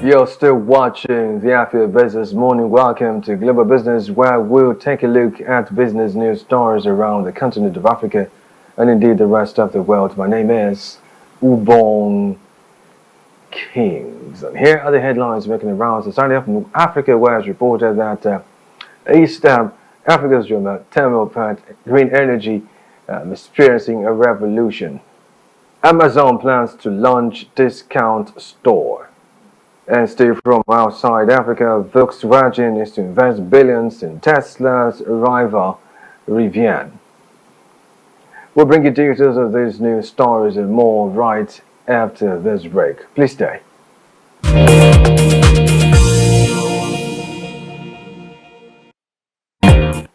You're still watching the After Business Morning. Welcome to Global Business, where we'll take a look at business news stories around the continent of Africa and indeed the rest of the world. My name is Ubong Kings, and here are the headlines making the rounds. Starting off from Africa, where it's reported that East Africa's thermal plant green energy experiencing a revolution. Amazon plans to launch discount store. And still from outside Africa, Volkswagen is to invest billions in Tesla's rival, Rivian. We'll bring you details of these news stories and more right after this break. Please stay.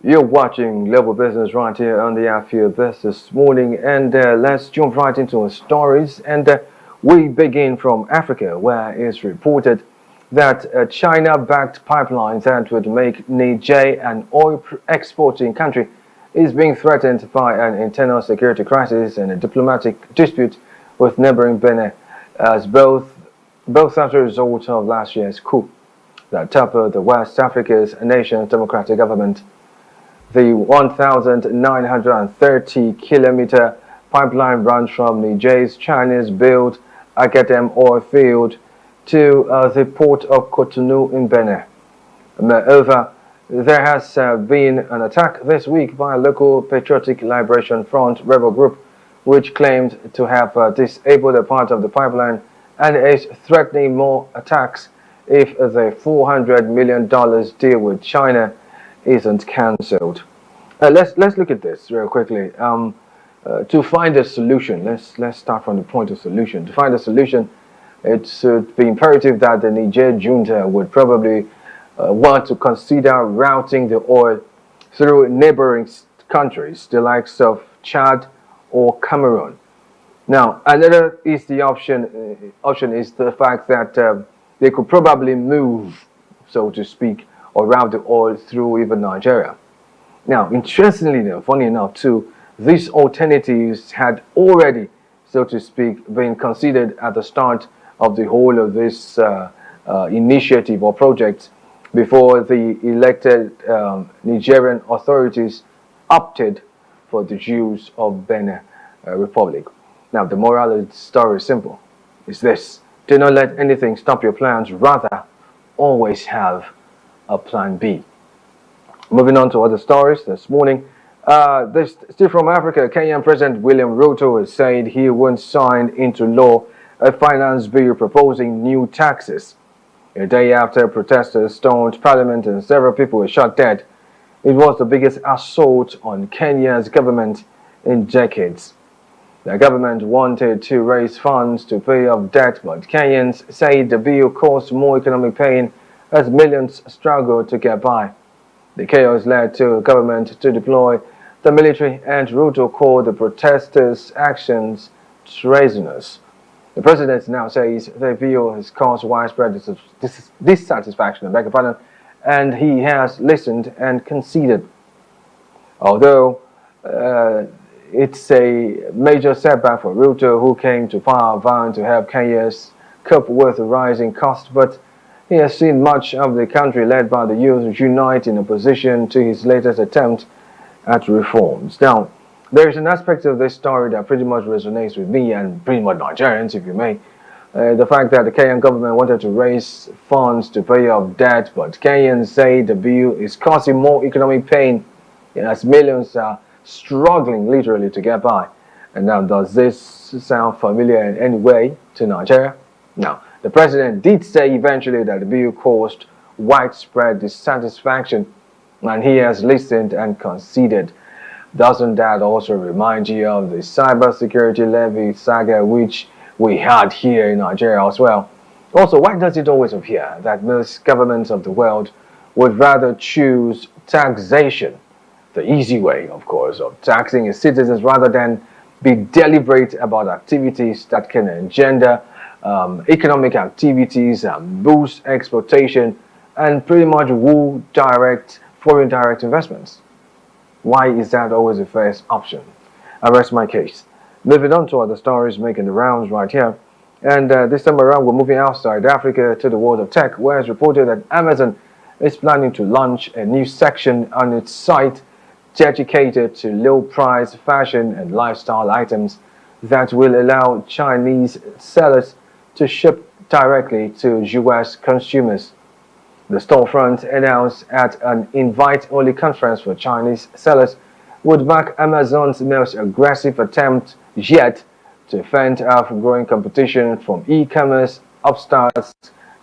You're watching Global Business right here on the After Business Morning, and let's jump right into our stories. And we begin from Africa, where it's reported that a China-backed pipeline that would make Niger an oil exporting country is being threatened by an internal security crisis and a diplomatic dispute with neighboring Benin, as both as a result of last year's coup that toppled the West Africa's nation's democratic government. The 1,930-kilometer pipeline runs from Niger's Chinese-built Agatem oil field to the port of Cotonou in Benin. Moreover, there has been an attack this week by a local Patriotic Liberation Front rebel group, which claimed to have disabled a part of the pipeline and is threatening more attacks if the $400 million deal with China isn't cancelled. Let's look at this real quickly. To find a solution, let's start from the point of solution. To find a solution, it should be imperative that the Niger junta would probably want to consider routing the oil through neighboring countries, the likes of Chad or Cameroon. Now, another is the option is the fact that they could probably move, so to speak, or route the oil through even Nigeria. Now, interestingly, funny enough too, these alternatives had already, so to speak, been considered at the start of the whole of this initiative or project before the elected Nigerian authorities opted for the Jews of Benin Republic. Now, the moral of the story is simple. It's this: do not let anything stop your plans. Rather, always have a plan B. Moving on to other stories this morning. Still from Africa, Kenyan President William Ruto has said he won't sign into law a finance bill proposing new taxes. A day after protesters stormed Parliament and several people were shot dead, it was the biggest assault on Kenya's government in decades. The government wanted to raise funds to pay off debt, but Kenyans say the bill caused more economic pain as millions struggled to get by. The chaos led to government to deploy the military, and Ruto called the protesters' actions treasonous. The president now says the bill has caused widespread dissatisfaction, and he has listened and conceded. Although it's a major setback for Ruto, who came to power vowing to help Kenyans cope with the rising cost, but he has seen much of the country led by the youth unite in opposition to his latest attempt at reforms. Now, there is an aspect of this story that pretty much resonates with me and pretty much Nigerians, if you may. The fact that the Kenyan government wanted to raise funds to pay off debt, but Kenyans say the bill is causing more economic pain as millions are struggling literally to get by. And now, does this sound familiar in any way to Nigeria? No. The president did say eventually that the bill caused widespread dissatisfaction, and he has listened and conceded. Doesn't that also remind you of the cybersecurity levy saga which we had here in Nigeria as well? Also, why does it always appear that most governments of the world would rather choose taxation, the easy way, of course, of taxing its citizens, rather than be deliberate about activities that can engender economic activities and boost exportation and pretty much woo foreign direct investments? Why is that always the first option? I rest my case. Moving on to other stories making the rounds right here. And this time around, we're moving outside Africa to the world of tech, where it's reported that Amazon is planning to launch a new section on its site dedicated to low-price fashion and lifestyle items that will allow Chinese sellers to ship directly to US consumers. The storefront, announced at an invite-only conference for Chinese sellers, would mark Amazon's most aggressive attempt yet to fend off growing competition from e-commerce upstarts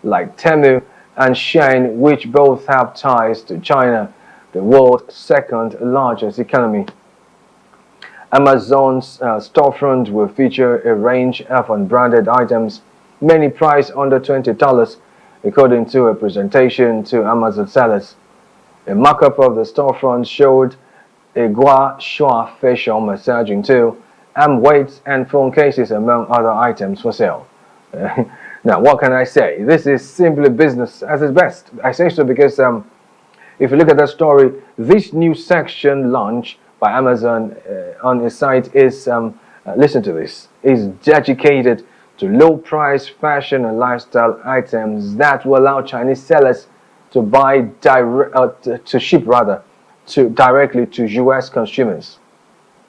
like Temu and Shein, which both have ties to China, the world's second largest economy. Amazon's storefront will feature a range of unbranded items, many priced under $20, according to a presentation to Amazon sellers. A mock-up of the storefront showed a gua shui facial massaging tool, arm weights, and phone cases, among other items for sale. Now, what can I say? This is simply business at its best. I say so because if you look at that story, this new section launch by Amazon on its site is, listen to this, is dedicated to low-price fashion and lifestyle items that will allow Chinese sellers to buy to ship directly to US consumers.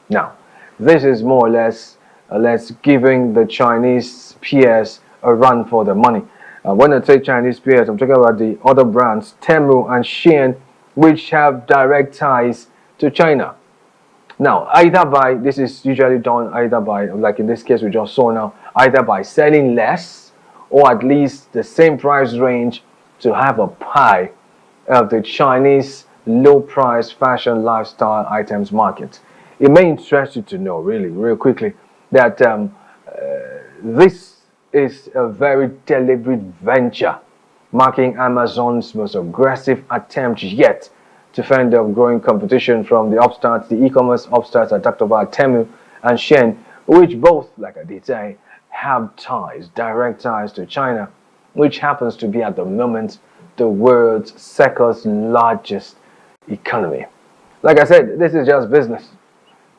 Now, this is more or less giving the Chinese peers a run for their money. When I say Chinese peers, I'm talking about the other brands, Temu and Shein, which have direct ties to China. Now, this is usually done either by, like in this case we just saw now, either by selling less or at least the same price range to have a pie of the Chinese low-price fashion lifestyle items market. It may interest you to know, really, real quickly, that this is a very deliberate venture, marking Amazon's most aggressive attempt yet to fend off growing competition from the upstarts, the e-commerce upstarts I talked about, Temu and Shein, which both, like I did say, have ties, direct ties to China, which happens to be at the moment the world's second largest economy. Like I said, this is just business.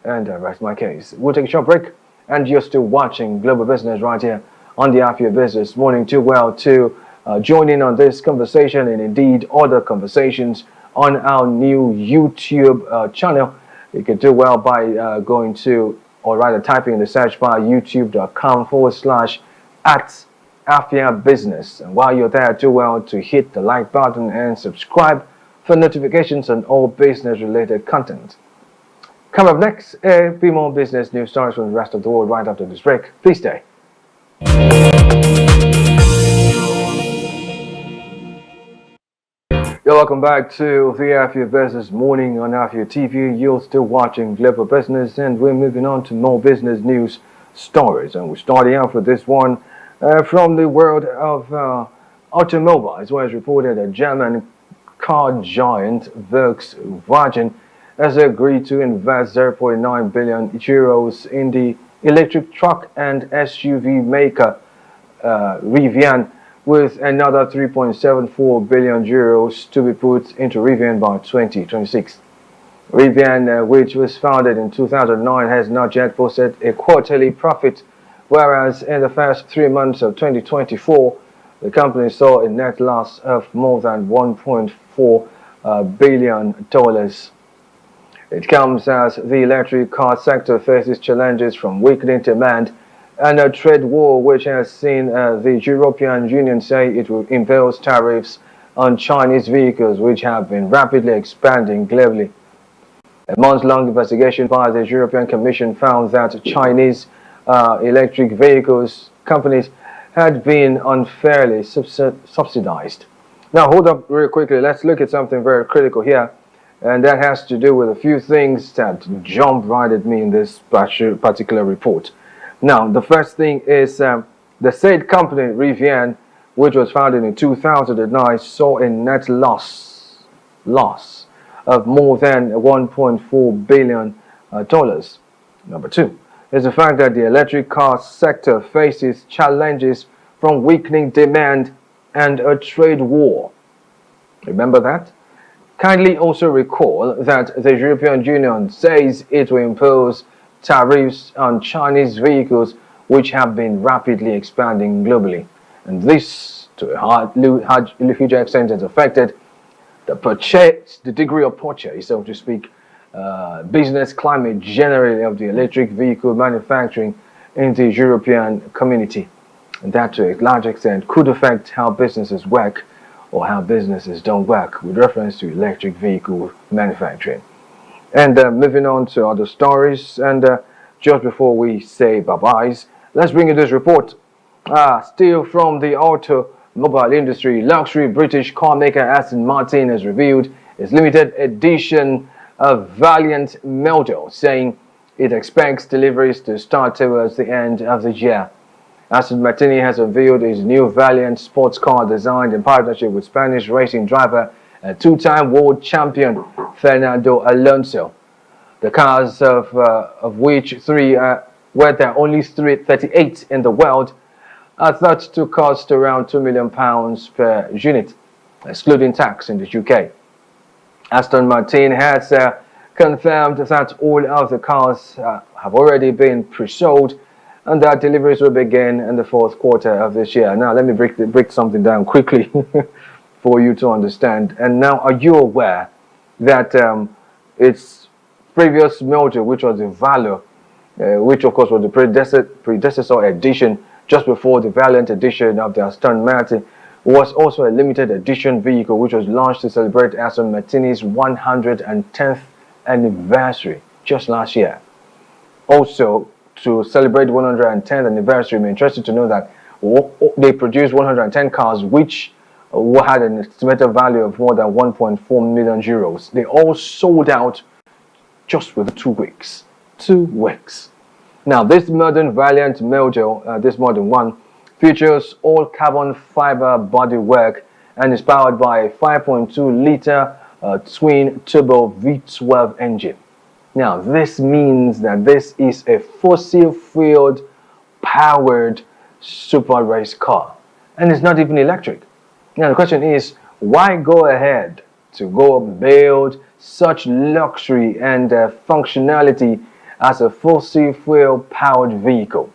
And I rest my case. We'll take a short break, and you're still watching Global Business right here on the Afia Business Morning. Too well to join in on this conversation and indeed other conversations on our new YouTube channel. You can do well by going to, or rather typing in the search bar, youtube.com/@Afia Business. And while you're there, do well to hit the like button and subscribe for notifications on all business-related content. Coming up next, a few more business news stories from the rest of the world right after this break. Please stay. You're welcome back to the Afia Business Morning on Afia TV. You're still watching Global Business, and we're moving on to more business news stories. And we're starting out with this one from the world of automobiles, where it's reported that German car giant Volkswagen has agreed to invest 0.9 billion euros in the electric truck and SUV maker Rivian, with another 3.74 billion euros to be put into Rivian by 2026. Rivian, which was founded in 2009, has not yet posted a quarterly profit, whereas in the first 3 months of 2024, the company saw a net loss of more than $1.4 billion. It comes as the electric car sector faces challenges from weakening demand and a trade war which has seen the European Union say it will impose tariffs on Chinese vehicles, which have been rapidly expanding globally. A month-long investigation by the European Commission found that Chinese electric vehicles companies had been unfairly subsidized. Now, hold up real quickly. Let's look at something very critical here. And that has to do with a few things that jump right at me in this particular report. Now, the first thing is the said company, Rivian, which was founded in 2009, saw a net loss of more than $1.4 billion. Number two is the fact that the electric car sector faces challenges from weakening demand and a trade war. Remember that? Kindly also recall that the European Union says it will impose tariffs on Chinese vehicles which have been rapidly expanding globally. And this, to a huge extent, has affected the degree of purchase, so to speak, business climate generally of the electric vehicle manufacturing in the European community. And that, to a large extent, could affect how businesses work or how businesses don't work with reference to electric vehicle manufacturing. And moving on to other stories, and just before we say bye-byes, let's bring you this report. Still from the automobile industry, luxury British car maker Aston Martin has revealed its limited edition Valiant model, saying it expects deliveries to start towards the end of the year. Aston Martin has unveiled its new Valiant sports car designed in partnership with Spanish racing driver and two-time world champion Fernando Alonso. The cars, of which three were there only 38 in the world, are thought to cost around £2 million per unit, excluding tax in the UK. Aston Martin has confirmed that all of the cars have already been pre-sold and that deliveries will begin in the fourth quarter of this year. Now, let me break something down quickly for you to understand. And now, are you aware that its previous model, which was the Valor, which of course was the predecessor edition just before the Valiant edition of the Aston Martin, was also a limited edition vehicle which was launched to celebrate Aston Martin's 110th anniversary just last year. Also, to celebrate 110th anniversary, I'm interested to know that they produced 110 cars which had an estimated value of more than 1.4 million euros. They all sold out just within 2 weeks. 2 weeks. Now, this modern Valiant model, this modern one, features all carbon fiber bodywork and is powered by a 5.2-liter twin turbo V12 engine. Now, this means that this is a fossil fuel powered super race car, and it's not even electric. Now, the question is, why go ahead to go build such luxury and functionality as a fossil fuel powered vehicle?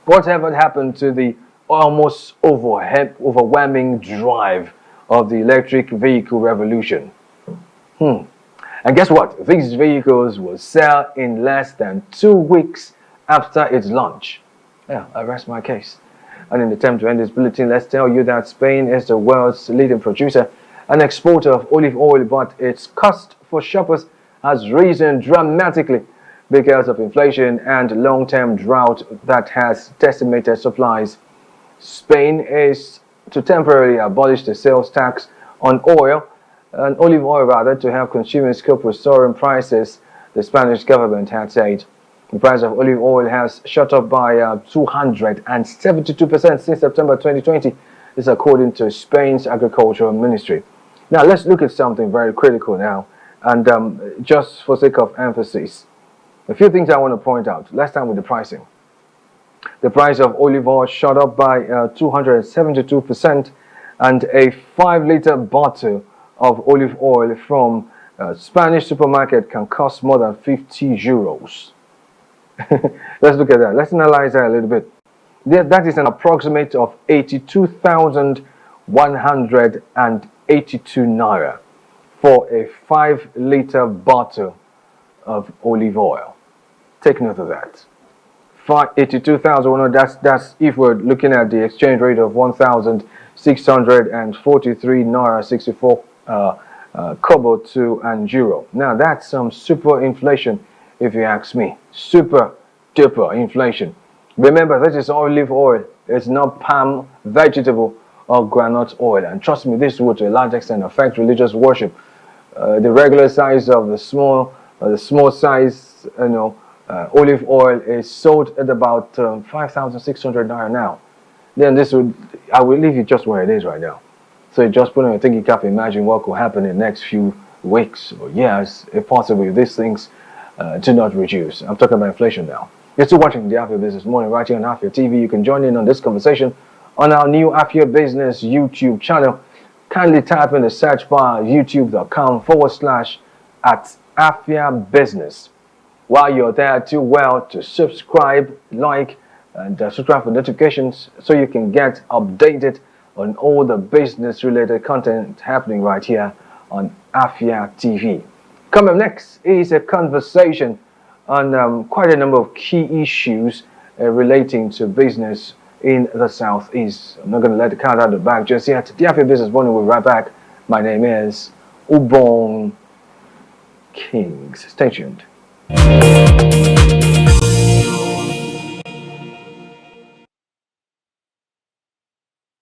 Whatever happened to the almost overwhelming drive of the electric vehicle revolution? And guess what? These vehicles will sell in less than 2 weeks after its launch. Yeah, I rest my case. And in the attempt to end this bulletin, let's tell you that Spain is the world's leading producer and exporter of olive oil, but its cost for shoppers has risen dramatically because of inflation and long-term drought that has decimated supplies. Spain is to temporarily abolish the sales tax on oil, and olive oil rather, to help consumers cope with soaring prices, the Spanish government had said. The price of olive oil has shot up by 272% since September 2020. This according to Spain's Agricultural Ministry. Now, let's look at something very critical now, and just for sake of emphasis, a few things I want to point out. Let's start with the pricing. The price of olive oil shot up by 272%, and a 5-liter bottle of olive oil from a Spanish supermarket can cost more than 50 euros. Let's look at that. Let's analyze that a little bit. That is an approximate of 82,182 naira for a 5-liter bottle of olive oil. Take note of that. 82,000. That's if we're looking at the exchange rate of 1,643 naira 64 kobo to an euro. Now, that's some super inflation, if you ask me. Super duper inflation. Remember, this is olive oil. It's not palm, vegetable, or groundnut oil. And trust me, this would to a large extent affect religious worship. The regular size of the small size, olive oil is sold at about 5,600 naira now. Then I will leave it just where it is right now. So just put on your thinking cap, imagine what could happen in the next few weeks or years, if possible, if these things do not reduce. I'm talking about inflation now. You're still watching the Afia Business Morning right here on Afia TV. You can join in on this conversation on our new Afia Business YouTube channel. Kindly type in the search bar youtube.com/@Afia Business. While you're there, do well to subscribe, like, and subscribe for notifications so you can get updated on all the business related content happening right here on Afia TV. Coming up next is a conversation on quite a number of key issues relating to business in the Southeast. I'm not going to let the cat out of the bag just yet. The Afia Business Morning will be right back. My name is Ubong Kings. Stay tuned.